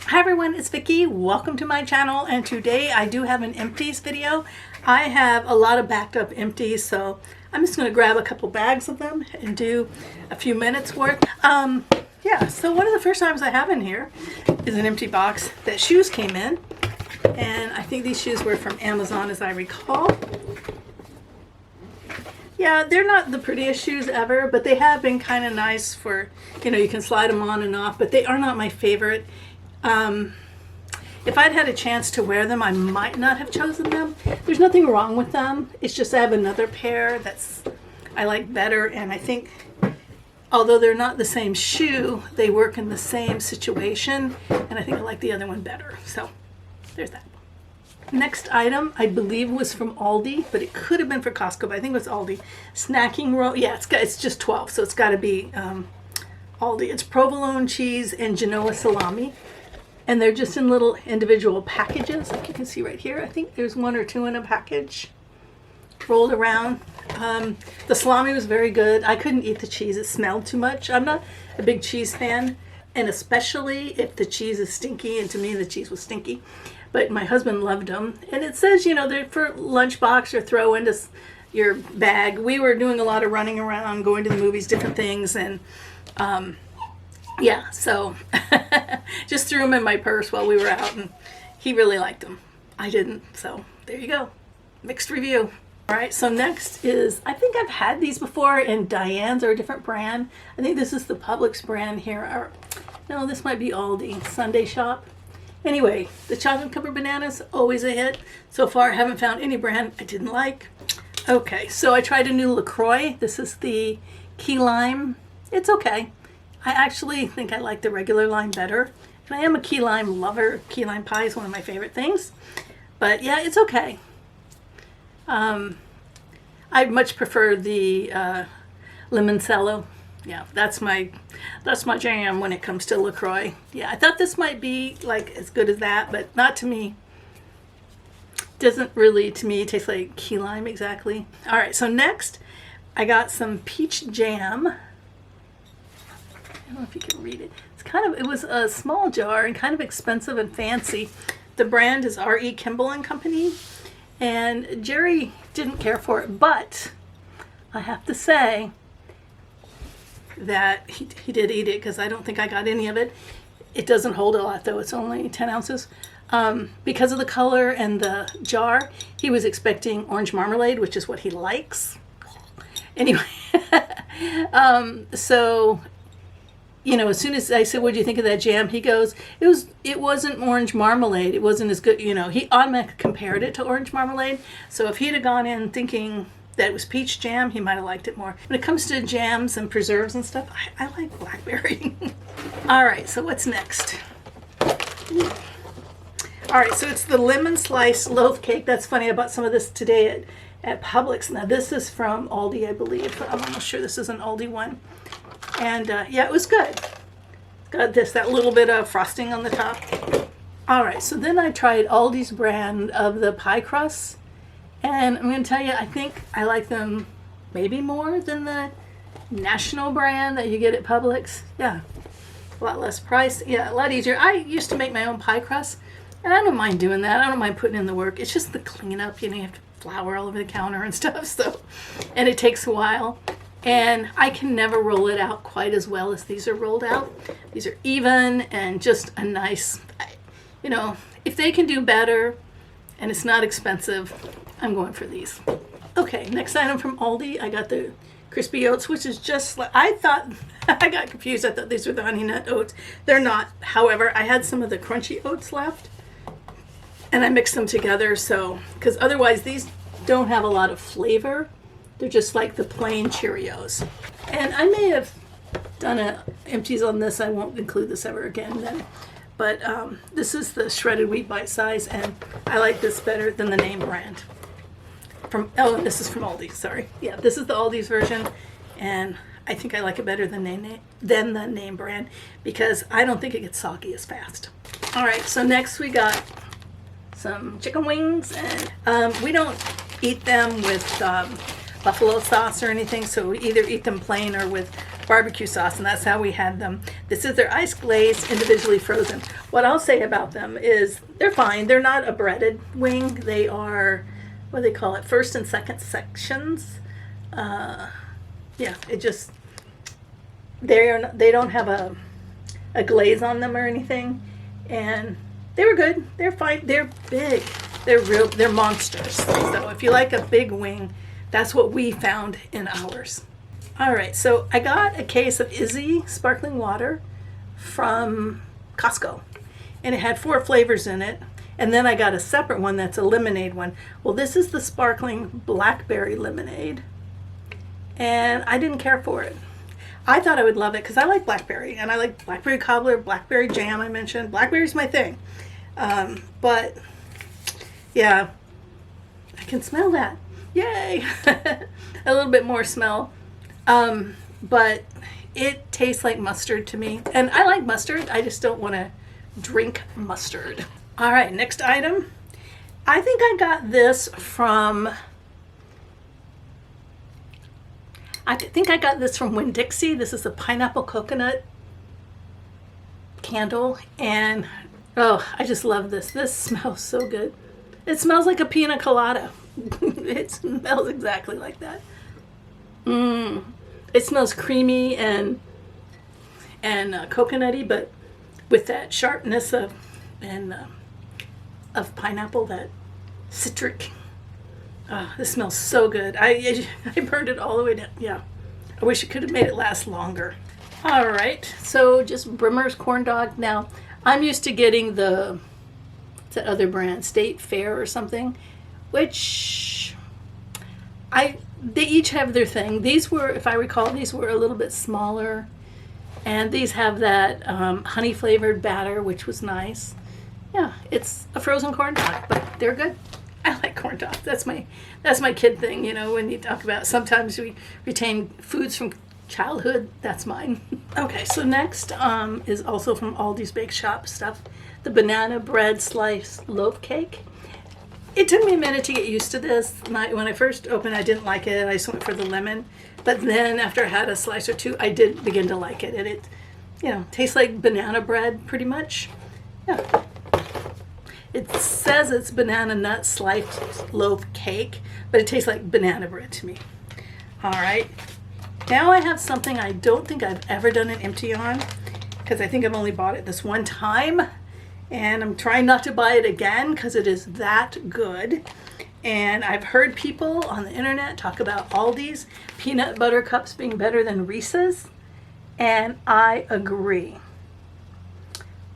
Hi everyone, it's Vicki. Welcome to my channel, and today I do have an empties video. I have a lot of backed up empties, so I'm just going to grab a couple bags of them and do a few minutes worth. So one of the first times I have in here is an empty box that shoes came in, and I think these shoes were from Amazon as I recall. Yeah, they're not the prettiest shoes ever, but they have been kind of nice for, you can slide them on and off, but they are not my favorite. If I'd had a chance to wear them, I might not have chosen them. There's nothing wrong with them. It's just I have another pair that's I like better, and I think although they're not the same shoe, they work in the same situation, and I think I like the other one better. So there's that. Next item, I believe, was from Aldi, but it could have been for Costco, but I think it was Aldi. Snacking roll. Yeah, it's just 12, so it's got to be Aldi. It's provolone cheese and Genoa salami, and they're just in little individual packages, like you can see right here. I think there's one or two in a package rolled around. The salami was very good. I couldn't eat the cheese. It smelled too much. I'm not a big cheese fan, and especially if the cheese is stinky, and to me the cheese was stinky. But my husband loved them, and it says, they're for lunchbox or throw into your bag. We were doing a lot of running around, going to the movies, different things, and so just threw them in my purse while we were out, and he really liked them. I didn't, so there you go. Mixed review. All right, so next is, I think I've had these before, and Diane's are a different brand. I think this is the Publix brand here. Or, no, this might be Aldi, Sunday Shop. Anyway, the chocolate covered bananas, always a hit. So far, I haven't found any brand I didn't like. Okay, so I tried a new LaCroix. This is the key lime. It's okay. I actually think I like the regular lime better. And I am a key lime lover. Key lime pie is one of my favorite things. But yeah, it's okay. I much prefer the limoncello. Yeah, that's my jam when it comes to LaCroix. Yeah, I thought this might be like as good as that, but not to me. Doesn't really, to me, taste like key lime exactly. All right, so next I got some peach jam. I don't know if you can read it. It was a small jar and kind of expensive and fancy. The brand is R.E. Kimball and Company, and Jerry didn't care for it, but I have to say that he did eat it, because I don't think I got any of it. It doesn't hold a lot though. It's only 10 ounces. Because of the color and the jar, he was expecting orange marmalade, which is what he likes. Anyway, so as soon as I said, "What do you think of that jam?" he goes, "It wasn't orange marmalade. It wasn't as good." He automatically compared it to orange marmalade. So if he'd have gone in thinking that it was peach jam, he might have liked it more. When it comes to jams and preserves and stuff, I like blackberry. All right, so what's next? All right, so it's the lemon slice loaf cake. That's funny. I bought some of this today at Publix. Now this is from Aldi, I believe. I'm almost sure this is an Aldi one. And yeah, it was good. It's got that little bit of frosting on the top. All right, so then I tried Aldi's brand of the pie crusts. And I'm going to tell you, I think I like them maybe more than the national brand that you get at Publix. Yeah, a lot less price. Yeah, a lot easier. I used to make my own pie crust, and I don't mind doing that. I don't mind putting in the work. It's just the cleanup. You have to flour all over the counter and stuff. And it takes a while. And I can never roll it out quite as well as these are rolled out. These are even and just a nice, if they can do better and it's not expensive, I'm going for these. Okay, next item from Aldi. I got the crispy oats, which is just like, I thought, I got confused. I thought these were the honey nut oats. They're not. However, I had some of the crunchy oats left, and I mixed them together, because otherwise these don't have a lot of flavor. They're just like the plain Cheerios. And I may have done empties on this. I won't include this ever again then. But this is the shredded wheat bite size, and I like this better than the name brand. This is from Aldi, sorry. Yeah, this is the Aldi's version, and I think I like it better than the name brand, because I don't think it gets soggy as fast. All right, so next we got some chicken wings, and we don't eat them with buffalo sauce or anything, so we either eat them plain or with barbecue sauce, and that's how we had them. This is their ice glazed, individually frozen. What I'll say about them is they're fine. They're not a breaded wing. They are, what do they call it, first and second sections. Yeah, it just, they don't have a glaze on them or anything, and they were good. They're fine. They're big. They're monsters. So if you like a big wing, that's what we found in ours. All right, so I got a case of Izzy sparkling water from Costco, and it had 4 flavors in it. And then I got a separate one that's a lemonade one. Well, this is the sparkling blackberry lemonade, and I didn't care for it. I thought I would love it because I like blackberry, and I like blackberry cobbler, blackberry jam. I mentioned blackberry's my thing, but yeah, I can smell that. Yay! A little bit more smell. But it tastes like mustard to me. And I like mustard. I just don't want to drink mustard. All right, next item. I think I got this from... Winn-Dixie. This is a pineapple coconut candle. And, oh, I just love this. This smells so good. It smells like a pina colada. It smells exactly like that. It smells creamy and coconutty, but with that sharpness of pineapple, that citric. Oh, this smells so good. I burned it all the way down. Yeah, I wish it could have made it last longer. All right, so just Brimmer's corn dog. Now I'm used to getting what's that other brand, State Fair or something, which they each have their thing. These were, if I recall, these were a little bit smaller, and these have that honey flavored batter, which was nice. Yeah, it's a frozen corn dog, but they're good. I like corn dogs. That's my kid thing, you know, when you talk about sometimes we retain foods from childhood. That's mine. Okay, so next is also from Aldi's Bake Shop stuff. The banana bread slice loaf cake. It took me a minute to get used to this. When I first opened, I didn't like it. I just went for the lemon. But then after I had a slice or two, I did begin to like it. And it, you know, tastes like banana bread pretty much. Yeah. It says it's banana nut sliced loaf cake, but it tastes like banana bread to me. All right. Now I have something I don't think I've ever done an empty on, because I think I've only bought it this one time. And I'm trying not to buy it again because it is that good. And I've heard people on the internet talk about Aldi's peanut butter cups being better than Reese's. And I agree.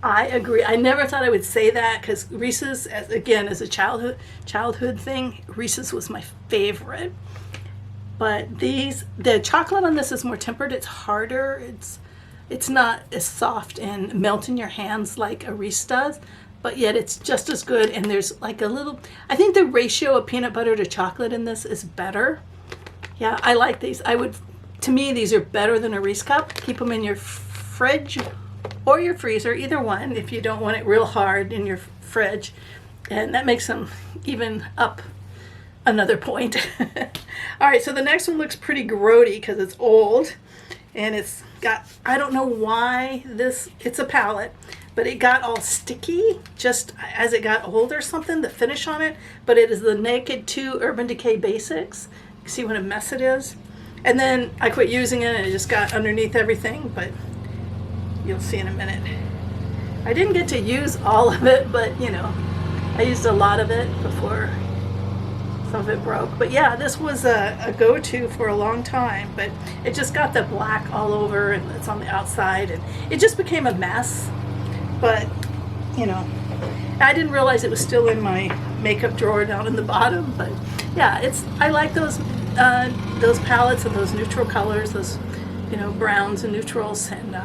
I never thought I would say that because Reese's, again, as a childhood thing, Reese's was my favorite. But the chocolate on this is more tempered. It's harder. It's not as soft and melt in your hands like a Reese does, but yet it's just as good. And there's like a little, I think the ratio of peanut butter to chocolate in this is better. Yeah, I like these. To me, these are better than a Reese cup. Keep them in your fridge or your freezer, either one, if you don't want it real hard in your fridge. And that makes them even up another point. All right, so the next one looks pretty grody because it's old. And it's got, I don't know why it's a palette, but it got all sticky just as it got old or something, the finish on it. But it is the Naked 2 Urban Decay Basics. You see what a mess it is? And then I quit using it and it just got underneath everything, but you'll see in a minute. I didn't get to use all of it, but you know, I used a lot of it before some of it broke. But yeah, this was a go-to for a long time, but it just got the black all over and it's on the outside and it just became a mess. But you know, I didn't realize it was still in my makeup drawer down in the bottom. But yeah, I like those palettes and those neutral colors, those, you know, browns and neutrals, and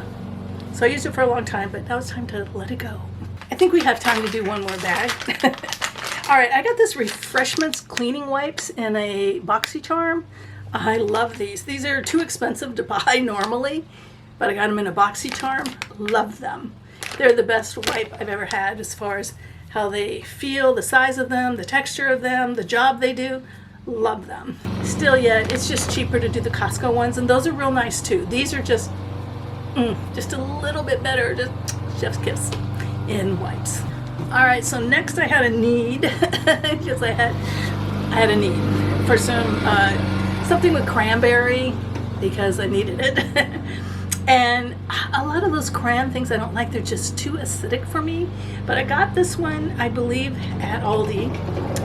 so I used it for a long time, but now it's time to let it go. I think we have time to do one more bag. All right, I got this Refreshments cleaning wipes in a BoxyCharm. I love these. These are too expensive to buy normally, but I got them in a BoxyCharm. Love them. They're the best wipe I've ever had as far as how they feel, the size of them, the texture of them, the job they do. Love them. Still yet, it's just cheaper to do the Costco ones, and those are real nice too. These are just a little bit better. Just chef's kiss in wipes. All right, so next I had a need, because I had a need for some something with cranberry, because I needed it. And a lot of those cran things I don't like. They're just too acidic for me. But I got this one, I believe, at Aldi,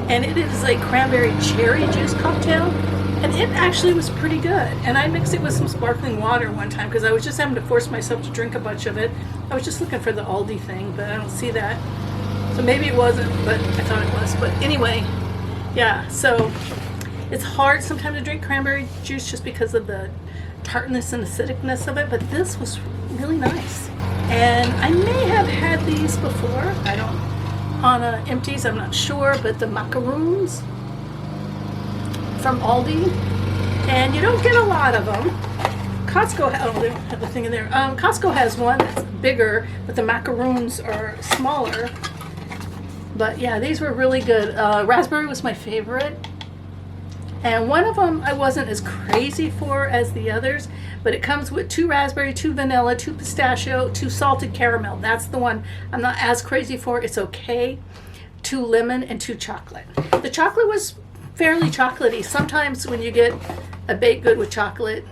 and it is a cranberry cherry juice cocktail, and it actually was pretty good. And I mixed it with some sparkling water one time because I was just having to force myself to drink a bunch of it. I was just looking for the Aldi thing, but I don't see that. So maybe it wasn't, but I thought it was. But anyway, yeah, so it's hard sometimes to drink cranberry juice just because of the tartness and acidicness of it, but this was really nice. And I may have had these before. I don't, on Empties, I'm not sure, but the macaroons from Aldi, and you don't get a lot of them. Costco, oh, they don't have the thing in there. Costco has one that's bigger, but the macaroons are smaller. But yeah, these were really good. Raspberry was my favorite. And one of them I wasn't as crazy for as the others, but it comes with 2 raspberry, 2 vanilla, 2 pistachio, 2 salted caramel. That's the one I'm not as crazy for. It's okay. 2 lemon and 2 chocolate. The chocolate was fairly chocolatey. Sometimes when you get a baked good with chocolate,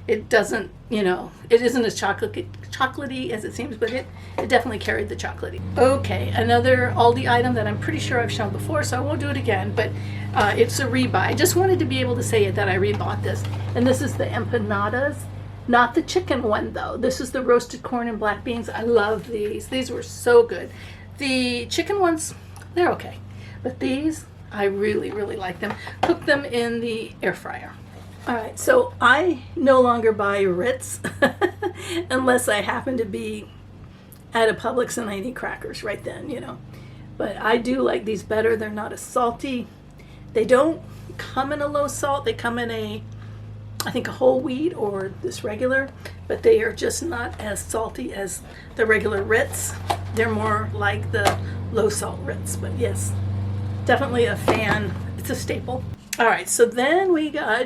it doesn't, it isn't as chocolatey as it seems, but it definitely carried the chocolatey. Okay, another Aldi item that I'm pretty sure I've shown before, so I won't do it again, but it's a rebuy. I just wanted to be able to say it that I rebought this. And this is the empanadas, not the chicken one though. This is the roasted corn and black beans. I love these. These were so good. The chicken ones, they're okay. But these, I really, really like them. Cook them in the air fryer. All right, so I no longer buy Ritz unless I happen to be at a Publix and I need crackers right then, But I do like these better. They're not as salty. They don't come in a low salt. They come in I think a whole wheat or this regular, but they are just not as salty as the regular Ritz. They're more like the low salt Ritz, but yes, definitely a fan. It's a staple. All right, so then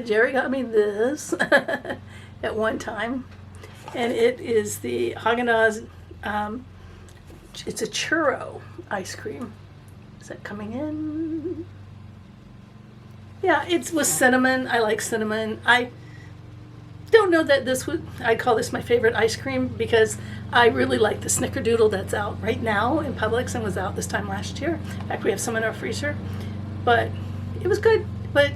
Jerry got me this at one time, and it is the Haagen-Dazs, it's a churro ice cream. Is that coming in? Yeah, it's with cinnamon. I like cinnamon. I don't know that I'd call this my favorite ice cream because I really like the Snickerdoodle that's out right now in Publix and was out this time last year. In fact, we have some in our freezer, but it was good. But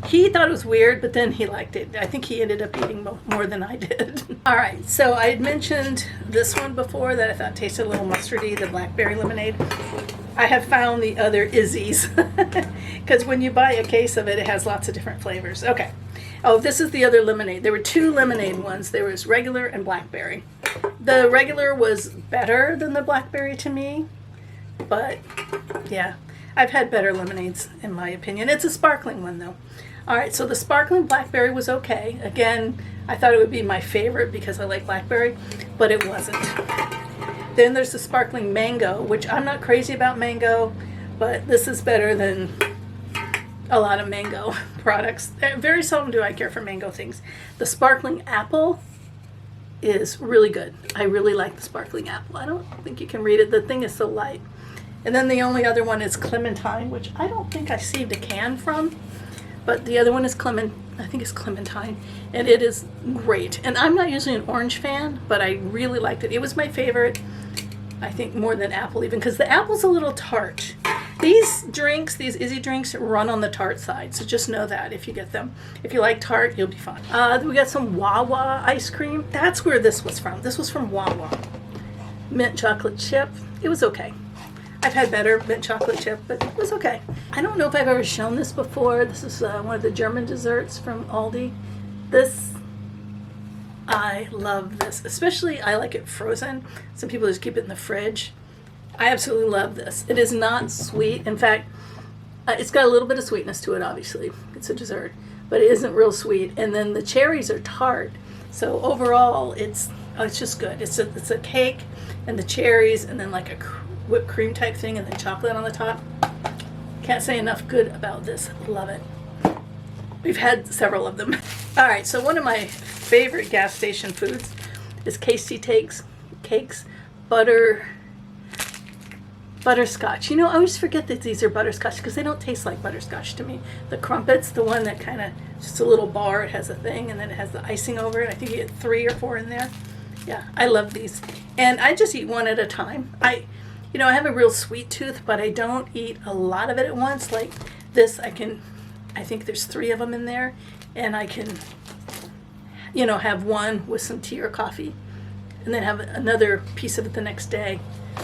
he thought it was weird, but then he liked it. I think he ended up eating more than I did. All right, so I had mentioned this one before that I thought tasted a little mustardy, the blackberry lemonade. I have found the other Izzy's because when you buy a case of it, it has lots of different flavors. Okay. Oh, this is the other lemonade. There were 2 lemonade ones. There was regular and blackberry. The regular was better than the blackberry to me, but yeah. I've had better lemonades, in my opinion. It's a sparkling one, though. All right, so the sparkling blackberry was okay. Again, I thought it would be my favorite because I like blackberry, but it wasn't. Then there's the sparkling mango, which I'm not crazy about mango, but this is better than a lot of mango products. Very seldom do I care for mango things. The sparkling apple is really good. I really like the sparkling apple. I don't think you can read it. The thing is so light. And then the only other one is clementine, which I don't think I saved a can from, but the other one is I think it's clementine, and it is great. And I'm not usually an orange fan, but I really liked it. It was my favorite, I think more than apple even, because the apple's a little tart. These Izzy drinks run on the tart side, so just know that if you get them. If you like tart, you'll be fine. We got some Wawa ice cream. That's where this was from. This was from Wawa. Mint chocolate chip. It was okay. I've had better mint chocolate chip, but it was okay. I don't know if I've ever shown this before. This is one of the German desserts from Aldi. I love this. Especially, I like it frozen. Some people just keep it in the fridge. I absolutely love this. It is not sweet. In fact, it's got a little bit of sweetness to it, obviously. It's a dessert, but it isn't real sweet. And then the cherries are tart. So overall, it's just good. It's a cake and the cherries and then like a whipped cream type thing and then chocolate on the top. Can't say enough good about this. Love it. We've had several of them. All right, so one of my favorite gas station foods is Casey Takes Cakes butterscotch. You know, I always forget that these are butterscotch because they don't taste like butterscotch to me. The crumpets, the one that kind of just a little bar, it has a thing, and then it has the icing over it. I think you get 3 or 4 in there. Yeah, I love these. And I just eat one at a time. I have a real sweet tooth, but I don't eat a lot of it at once. Like this, I think there's 3 of them in there, and I can, have one with some tea or coffee, and then have another piece of it the next day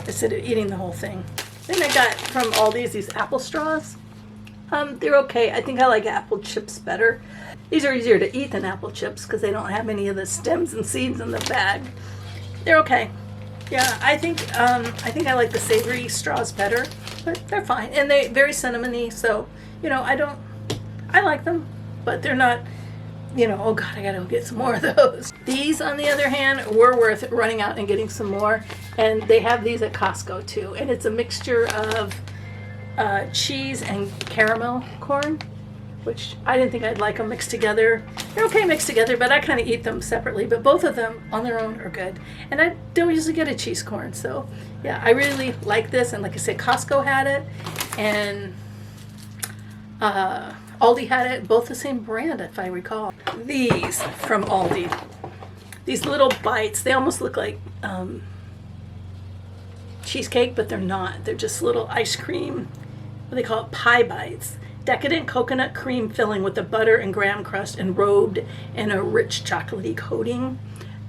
instead of eating the whole thing. Then I got from Aldi's these apple straws. They're okay. I think I like apple chips better. These are easier to eat than apple chips because they don't have any of the stems and seeds in the bag. They're okay. Yeah, I think I like the savory straws better, but they're fine. And they're very cinnamony, so I like them, but they're not, oh God, I gotta go get some more of those. These, on the other hand, were worth running out and getting some more. And they have these at Costco too. And it's a mixture of cheese and caramel corn, which I didn't think I'd like them mixed together. They're okay mixed together, but I kind of eat them separately. But both of them on their own are good. And I don't usually get a cheese corn. So yeah, I really like this. And like I said, Costco had it. And Aldi had it, both the same brand, if I recall. These from Aldi, these little bites, they almost look like cheesecake, but they're not. They're just little ice cream, what they call it, pie bites. Decadent coconut cream filling with a butter and graham crust and robed in a rich chocolatey coating.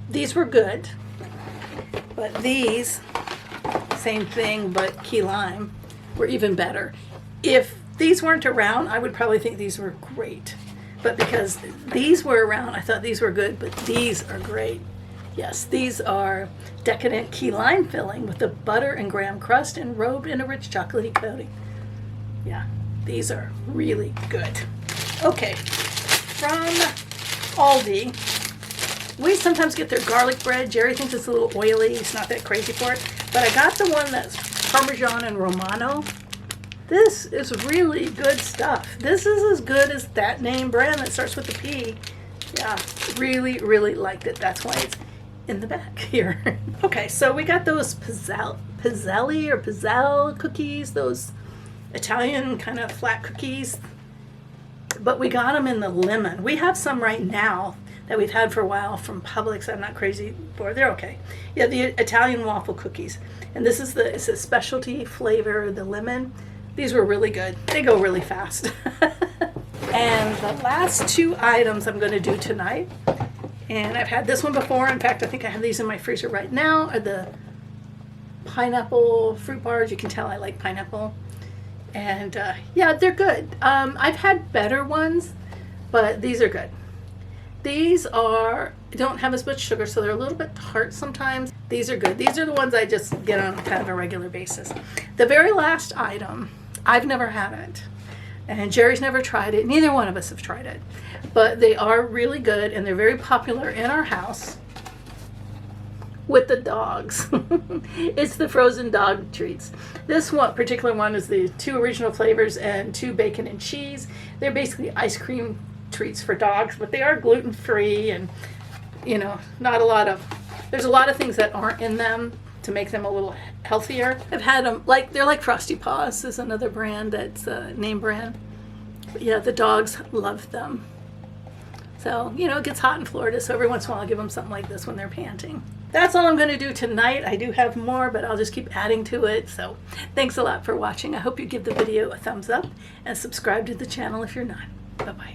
These were good, but these, same thing, but key lime, were even better. If these weren't around, I would probably think these were great. But because these were around, I thought these were good, but these are great. Yes, these are decadent key lime filling with the butter and graham crust and robed in a rich chocolatey coating. Yeah, these are really good. Okay, from Aldi, we sometimes get their garlic bread. Jerry thinks it's a little oily. He's not that crazy for it. But I got the one that's Parmesan and Romano. This is really good stuff. This is as good as that name brand that starts with a P. Yeah, really, really liked it. That's why it's in the back here. Okay, so we got those pizzelle cookies, those Italian kind of flat cookies. But we got them in the lemon. We have some right now that we've had for a while from Publix. I'm not crazy for. They're okay. Yeah, the Italian waffle cookies. And this is it's a specialty flavor, the lemon. These were really good. They go really fast. And the last 2 items I'm going to do tonight, and I've had this one before. In fact, I think I have these in my freezer right now, are the pineapple fruit bars. You can tell I like pineapple. And yeah, they're good. I've had better ones, but these are good. These don't have as much sugar, so they're a little bit tart sometimes. These are good. These are the ones I just get on kind of a regular basis. The very last item, I've never had it. And Jerry's never tried it. Neither one of us have tried it. But they are really good, and they're very popular in our house with the dogs. It's the frozen dog treats. This particular one is the 2 original flavors and 2 bacon and cheese. They're basically ice cream treats for dogs, but they are gluten-free and, not a lot of, there's a lot of things that aren't in them to make them a little healthier. I've had them, they're like Frosty Paws is another brand that's a name brand. But yeah, the dogs love them. So, it gets hot in Florida, so every once in a while I'll give them something like this when they're panting. That's all I'm going to do tonight. I do have more, but I'll just keep adding to it. So thanks a lot for watching. I hope you give the video a thumbs up and subscribe to the channel if you're not. Bye-bye.